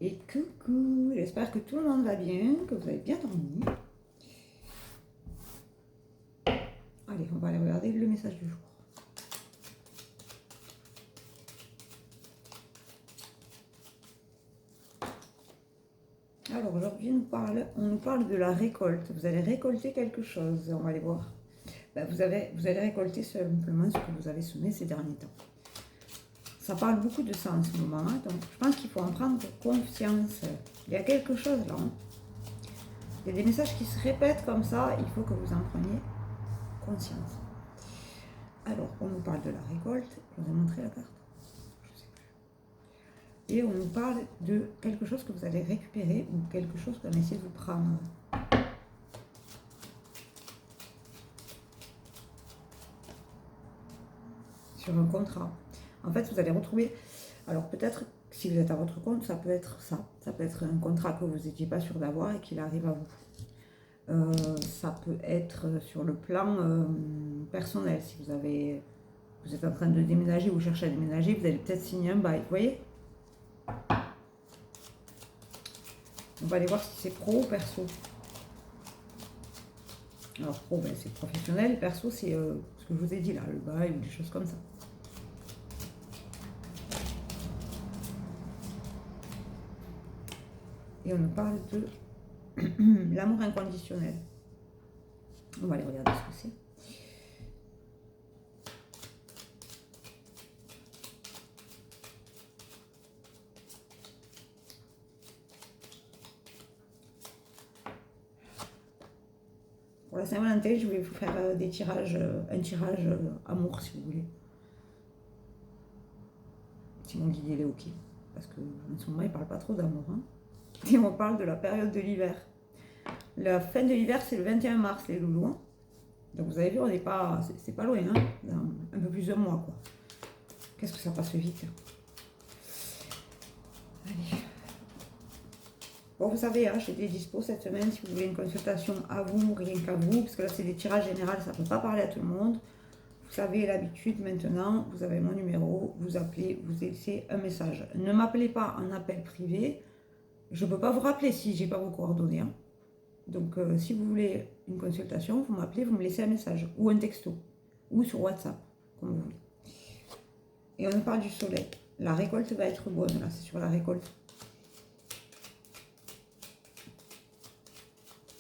Et coucou, j'espère que tout le monde va bien, que vous avez bien dormi. Allez, on va aller regarder le message du jour. Alors aujourd'hui, on nous parle de la récolte. Vous allez récolter quelque chose, on va aller voir. Vous allez récolter simplement ce que vous avez semé ces derniers temps. Ça parle beaucoup de ça en ce moment, hein, donc je pense qu'il faut en prendre conscience. Il y a quelque chose là. Hein. Il y a des messages qui se répètent comme ça, il faut que vous en preniez conscience. Alors, on nous parle de la récolte. Je vous ai montré la carte. Je sais plus. Et on nous parle de quelque chose que vous allez récupérer ou quelque chose qu'on essaie de vous prendre. Sur un contrat. En fait, vous allez retrouver... Alors, peut-être, si vous êtes à votre compte, ça peut être ça. Ça peut être un contrat que vous n'étiez pas sûr d'avoir et qu'il arrive à vous. Ça peut être sur le plan personnel. Si vous êtes en train de déménager ou vous cherchez à déménager, vous allez peut-être signer un bail. Vous voyez? On va aller voir si c'est pro ou perso. Alors pro, c'est professionnel. Perso, c'est ce que je vous ai dit là, le bail ou des choses comme ça. Et on nous parle de l'amour inconditionnel. On va aller regarder ce que c'est. Pour la Saint-Valentin, je vais vous faire des tirages, un tirage amour si vous voulez. Si mon guide est ok. Parce que en ce moment, il ne parle pas trop d'amour. Hein. Et on parle de la période de l'hiver. La fin de l'hiver, c'est le 21 mars, les loulous. Hein. Donc vous avez vu, on n'est pas, c'est pas loin, hein, dans un peu plus d'un mois, quoi. Qu'est-ce que ça passe vite. Allez. Bon, vous savez, hein, j'ai des dispos cette semaine si vous voulez une consultation à vous, rien qu'à vous, parce que là c'est des tirages généraux, ça ne peut pas parler à tout le monde. Vous savez l'habitude maintenant, vous avez mon numéro, vous appelez, vous laissez un message. Ne m'appelez pas en appel privé, je ne peux pas vous rappeler si je n'ai pas vos coordonnées. Hein. Donc si vous voulez une consultation, vous m'appelez, vous me laissez un message, ou un texto, ou sur WhatsApp, comme vous voulez. Et on nous parle du soleil. La récolte va être bonne, là c'est sur la récolte.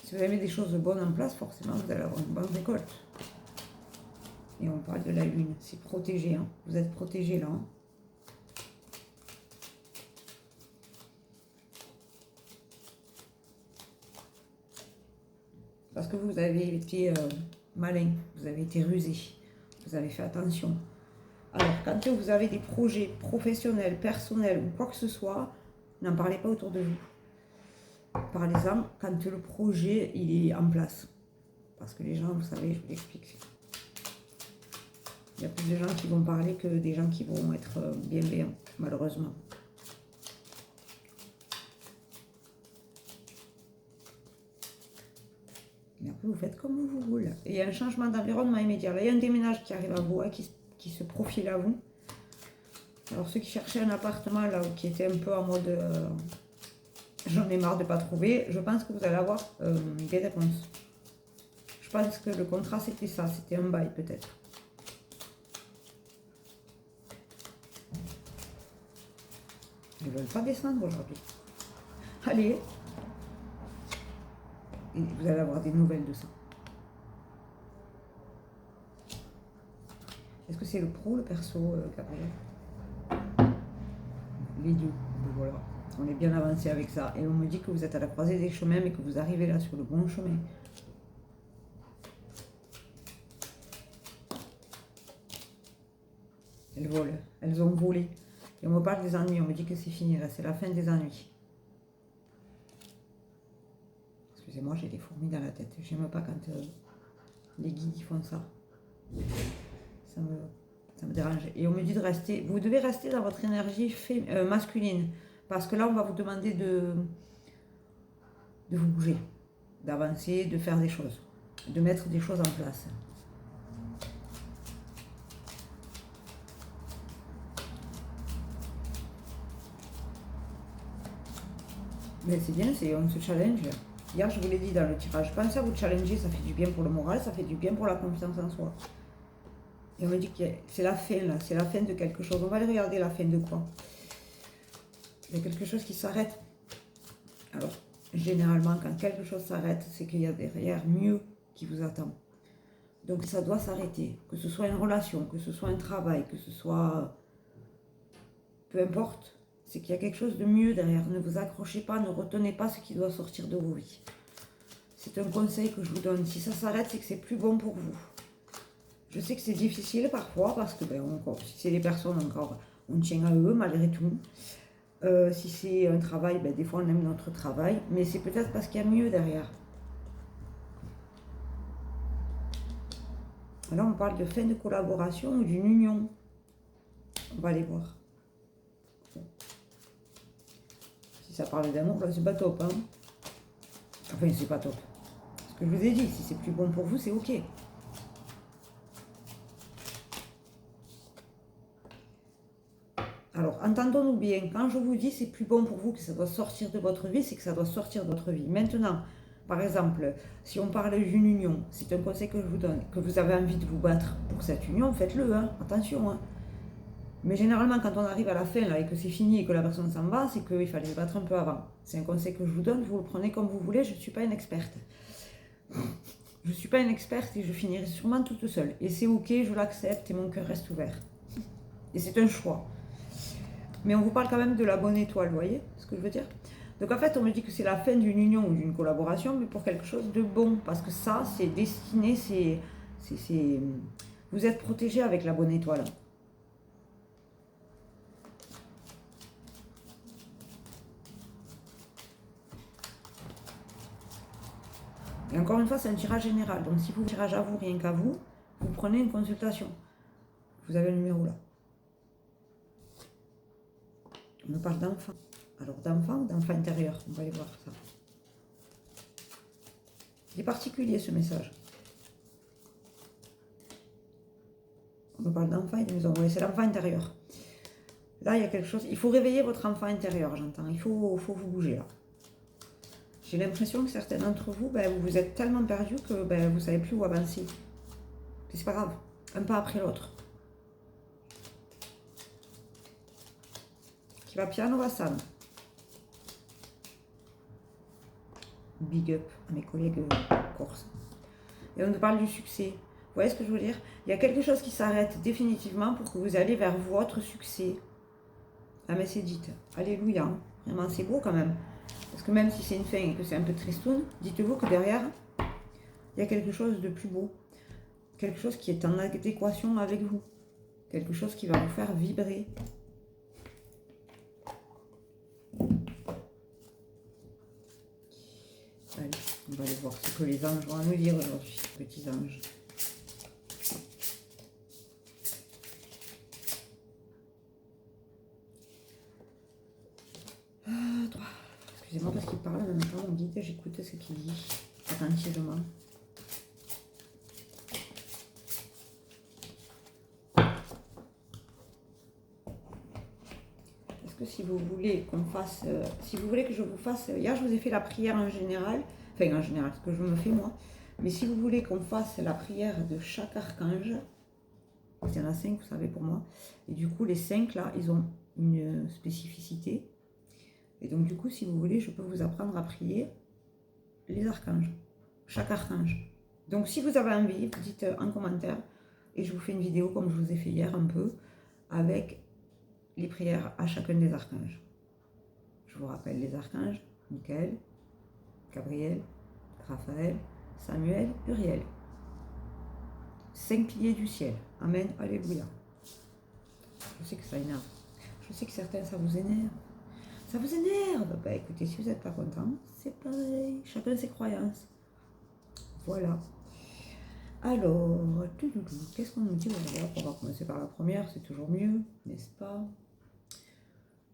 Si vous avez des choses bonnes en place, forcément, vous allez avoir une bonne récolte. Et on parle de la lune, c'est protégé. Hein. Vous êtes protégé là. Hein. Parce que vous avez été malin, vous avez été rusé, vous avez fait attention. Alors, quand vous avez des projets professionnels, personnels ou quoi que ce soit, n'en parlez pas autour de vous. Parlez-en quand le projet il est en place. Parce que les gens, vous savez, je vous l'explique. Il y a plus de gens qui vont parler que des gens qui vont être bienveillants, malheureusement. Et après, vous faites comme vous voulez. Et il y a un changement d'environnement immédiat. Là, il y a un déménage qui arrive à vous, hein, qui se profile à vous. Alors, ceux qui cherchaient un appartement, là, ou qui étaient un peu en mode... j'en ai marre de ne pas trouver, je pense que vous allez avoir des réponses. Je pense que le contrat, c'était ça. C'était un bail, peut-être. Ils ne veulent pas descendre aujourd'hui. Allez. Et vous allez avoir des nouvelles de ça. Est-ce que c'est le pro ou le perso, Gabriel? Les deux. Voilà. On est bien avancé avec ça. Et on me dit que vous êtes à la croisée des chemins, mais que vous arrivez là sur le bon chemin. Elles volent. Elles ont volé. Et on me parle des ennuis. On me dit que c'est fini là. C'est la fin des ennuis. Excusez-moi, j'ai des fourmis dans la tête. J'aime pas quand les guides font ça. Ça me dérange. Et on me dit de rester. Vous devez rester dans votre énergie masculine. Parce que là, on va vous demander de vous bouger. D'avancer, de faire des choses. De mettre des choses en place. Mais c'est bien, on se challenge. Hier, je vous l'ai dit dans le tirage, pensez à vous challenger, ça fait du bien pour le moral, ça fait du bien pour la confiance en soi. Et on me dit que c'est la fin, là, c'est la fin de quelque chose. On va aller regarder la fin de quoi. Il y a quelque chose qui s'arrête. Alors, généralement, quand quelque chose s'arrête, c'est qu'il y a derrière mieux qui vous attend. Donc, ça doit s'arrêter. Que ce soit une relation, que ce soit un travail, que ce soit... Peu importe. C'est qu'il y a quelque chose de mieux derrière. Ne vous accrochez pas, ne retenez pas ce qui doit sortir de vos vies. C'est un conseil que je vous donne. Si ça s'arrête, c'est que c'est plus bon pour vous. Je sais que c'est difficile parfois parce que si c'est les personnes encore, on tient à eux malgré tout. Si c'est un travail, des fois on aime notre travail, mais c'est peut-être parce qu'il y a mieux derrière. Alors on parle de fin de collaboration ou d'une union. On va aller voir. Si ça parle d'amour, là c'est pas top. Hein. Enfin, c'est pas top. Ce que je vous ai dit, si c'est plus bon pour vous, c'est ok. Alors, entendons-nous bien, quand je vous dis c'est plus bon pour vous, que ça doit sortir de votre vie, c'est que ça doit sortir de votre vie. Maintenant, par exemple, si on parle d'une union, c'est un conseil que je vous donne, que vous avez envie de vous battre pour cette union, faites-le, hein, attention. Hein. Mais généralement, quand on arrive à la fin là, et que c'est fini et que la personne s'en va, c'est qu'il fallait se battre un peu avant. C'est un conseil que je vous donne, vous le prenez comme vous voulez, je ne suis pas une experte. Je ne suis pas une experte et je finirai sûrement toute seule. Et c'est ok, je l'accepte et mon cœur reste ouvert. Et c'est un choix. Mais on vous parle quand même de la bonne étoile, vous voyez ce que je veux dire? Donc en fait, on me dit que c'est la fin d'une union ou d'une collaboration, mais pour quelque chose de bon. Parce que ça, c'est destiné, vous êtes protégé avec la bonne étoile. Et encore une fois, c'est un tirage général. Donc si vous tirage à vous, rien qu'à vous, vous prenez une consultation. Vous avez le numéro là. On me parle d'enfant. Alors d'enfant ou d'enfant intérieur? On va aller voir ça. Il est particulier ce message. On me parle d'enfant, ils nous ont envoyé. C'est l'enfant intérieur. Là, il y a quelque chose. Il faut réveiller votre enfant intérieur, j'entends. Il faut vous bouger là. J'ai l'impression que certains d'entre vous, vous êtes tellement perdus que vous ne savez plus où avancer. C'est pas grave. Un pas après l'autre. Qui va piano va Sam. Big up à mes collègues corses. Et on nous parle du succès. Vous voyez ce que je veux dire? Il y a quelque chose qui s'arrête définitivement pour que vous allez vers votre succès. La messe est dite. Alléluia. Vraiment, c'est beau quand même. Parce que même si c'est une fin et que c'est un peu tristoun, dites-vous que derrière, il y a quelque chose de plus beau. Quelque chose qui est en adéquation avec vous. Quelque chose qui va vous faire vibrer. Allez, on va aller voir ce que les anges vont nous dire aujourd'hui, petits anges. Excusez-moi parce qu'il parle en même temps, mon guide, j'écoute ce qu'il dit attentivement. Est-ce que si vous voulez qu'on fasse, si vous voulez que je vous fasse, hier je vous ai fait la prière en général, enfin en général, ce que je me fais moi, mais si vous voulez qu'on fasse la prière de chaque archange, il y en a 5, vous savez, pour moi, et du coup les 5 là, ils ont une spécificité. Et donc, du coup, si vous voulez, je peux vous apprendre à prier les archanges, chaque archange. Donc, si vous avez envie, vous dites en commentaire, et je vous fais une vidéo comme je vous ai fait hier un peu, avec les prières à chacun des archanges. Je vous rappelle les archanges, Michael, Gabriel, Raphaël, Samuel, Uriel. 5 piliers du ciel. Amen, alléluia. Je sais que ça énerve. Je sais que certains, ça vous énerve. Ça vous énerve? Écoutez, si vous n'êtes pas content, c'est pareil. Chacun ses croyances. Voilà. Alors, qu'est-ce qu'on nous dit? On va commencer par la première, c'est toujours mieux, n'est-ce pas?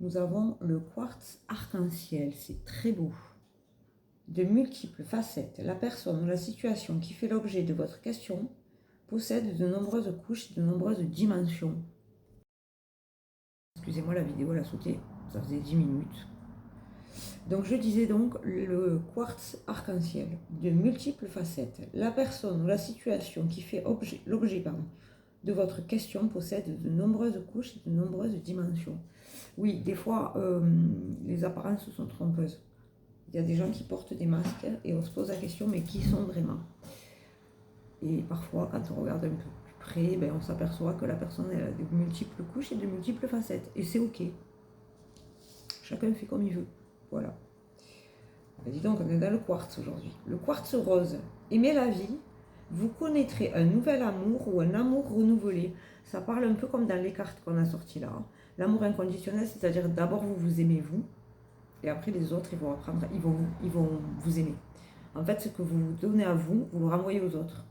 Nous avons le quartz arc-en-ciel, c'est très beau. De multiples facettes, la personne ou la situation qui fait l'objet de votre question possède de nombreuses couches, de nombreuses dimensions. Excusez-moi, la vidéo, elle a sauté. Ça faisait 10 minutes. Donc je disais donc le quartz arc-en-ciel de multiples facettes. La personne ou la situation qui fait l'objet de votre question possède de nombreuses couches et de nombreuses dimensions. Oui, des fois, les apparences sont trompeuses. Il y a des gens qui portent des masques et on se pose la question, mais qui sont vraiment? Et parfois, quand on regarde un peu plus près, ben, on s'aperçoit que la personne elle a de multiples couches et de multiples facettes. Et c'est ok. Chacun fait comme il veut. Voilà. Ben, dis donc, on est dans le quartz aujourd'hui. Le quartz rose. Aimez la vie. Vous connaîtrez un nouvel amour ou un amour renouvelé. Ça parle un peu comme dans les cartes qu'on a sorties là. L'amour inconditionnel, c'est-à-dire d'abord vous vous aimez vous. Et après les autres, ils vont apprendre, ils vont vous aimer. En fait, ce que vous vous donnez à vous, vous le renvoyez aux autres.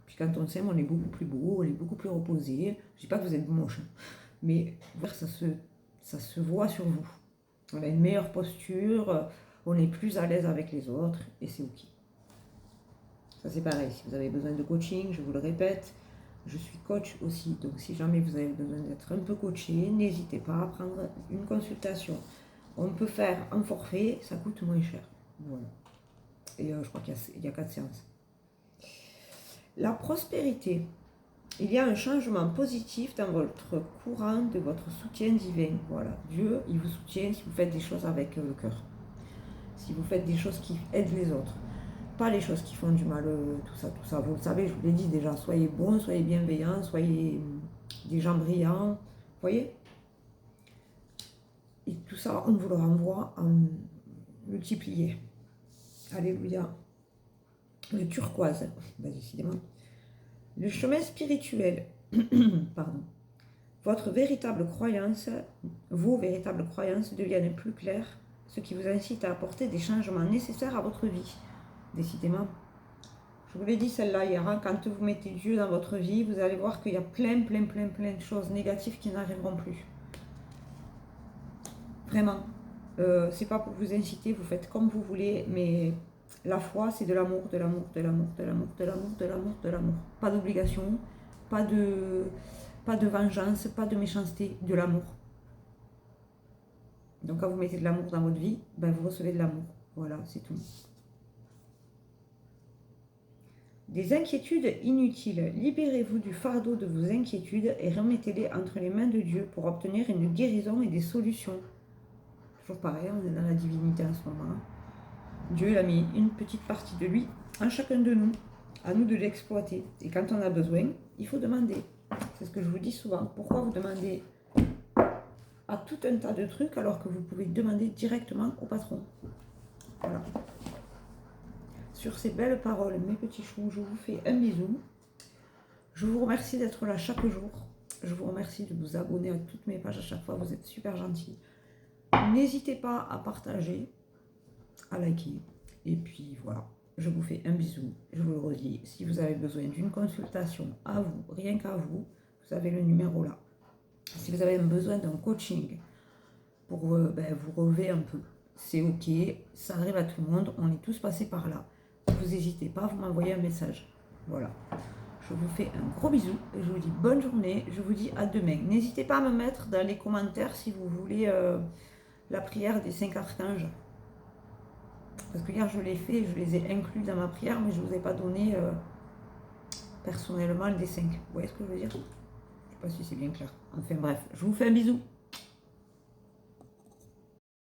Puis quand on s'aime, on est beaucoup plus beau, on est beaucoup plus reposé. Je dis pas que vous êtes moche, mais ça se voit sur vous. On a une meilleure posture, on est plus à l'aise avec les autres, et c'est ok. Ça c'est pareil, si vous avez besoin de coaching, je vous le répète, je suis coach aussi, donc si jamais vous avez besoin d'être un peu coaché, n'hésitez pas à prendre une consultation. On peut faire un forfait, ça coûte moins cher. Voilà. Et je crois qu'il y a 4 séances. La prospérité. Il y a un changement positif dans votre courant de votre soutien divin. Voilà. Dieu, il vous soutient si vous faites des choses avec le cœur. Si vous faites des choses qui aident les autres. Pas les choses qui font du mal, tout ça. Vous le savez, je vous l'ai dit déjà. Soyez bons, soyez bienveillants, soyez des gens brillants. Vous voyez? Et tout ça, on vous le renvoie en multiplié. Alléluia. Le turquoise, bah, décidément. Le chemin spirituel. Pardon. Vos véritables croyances deviennent plus claires, ce qui vous incite à apporter des changements nécessaires à votre vie. Décidément. Je vous l'ai dit celle-là hier, hein, quand vous mettez Dieu dans votre vie, vous allez voir qu'il y a plein de choses négatives qui n'arriveront plus. Vraiment. C'est pas pour vous inciter, vous faites comme vous voulez, mais la foi, c'est de l'amour, de l'amour, de l'amour, de l'amour, de l'amour, de l'amour, de l'amour. Pas d'obligation, pas de vengeance, pas de méchanceté, de l'amour. Donc quand vous mettez de l'amour dans votre vie, ben vous recevez de l'amour. Voilà, c'est tout. Des inquiétudes inutiles. Libérez-vous du fardeau de vos inquiétudes et remettez-les entre les mains de Dieu pour obtenir une guérison et des solutions. Toujours pareil, on est dans la divinité en ce moment. Dieu, il a mis une petite partie de lui en chacun de nous. À nous de l'exploiter. Et quand on a besoin, il faut demander. C'est ce que je vous dis souvent. Pourquoi vous demandez à tout un tas de trucs alors que vous pouvez demander directement au patron? Voilà. Sur ces belles paroles, mes petits choux, je vous fais un bisou. Je vous remercie d'être là chaque jour. Je vous remercie de vous abonner à toutes mes pages à chaque fois. Vous êtes super gentils. N'hésitez pas à partager, à liker. Et puis voilà, je vous fais un bisou. Je vous le redis, si vous avez besoin d'une consultation à vous, rien qu'à vous, vous avez le numéro là. Si vous avez besoin d'un coaching pour vous relever un peu, c'est ok, ça arrive à tout le monde, on est tous passés par là. Vous n'hésitez pas, vous m'envoyez un message. Voilà. Je vous fais un gros bisou, je vous dis bonne journée, je vous dis à demain. N'hésitez pas à me mettre dans les commentaires si vous voulez la prière des 5 archanges. Parce que hier je l'ai fait, je les ai inclus dans ma prière, mais je ne vous ai pas donné personnellement les 5. Vous voyez ce que je veux dire? Je ne sais pas si c'est bien clair. Enfin bref, je vous fais un bisou.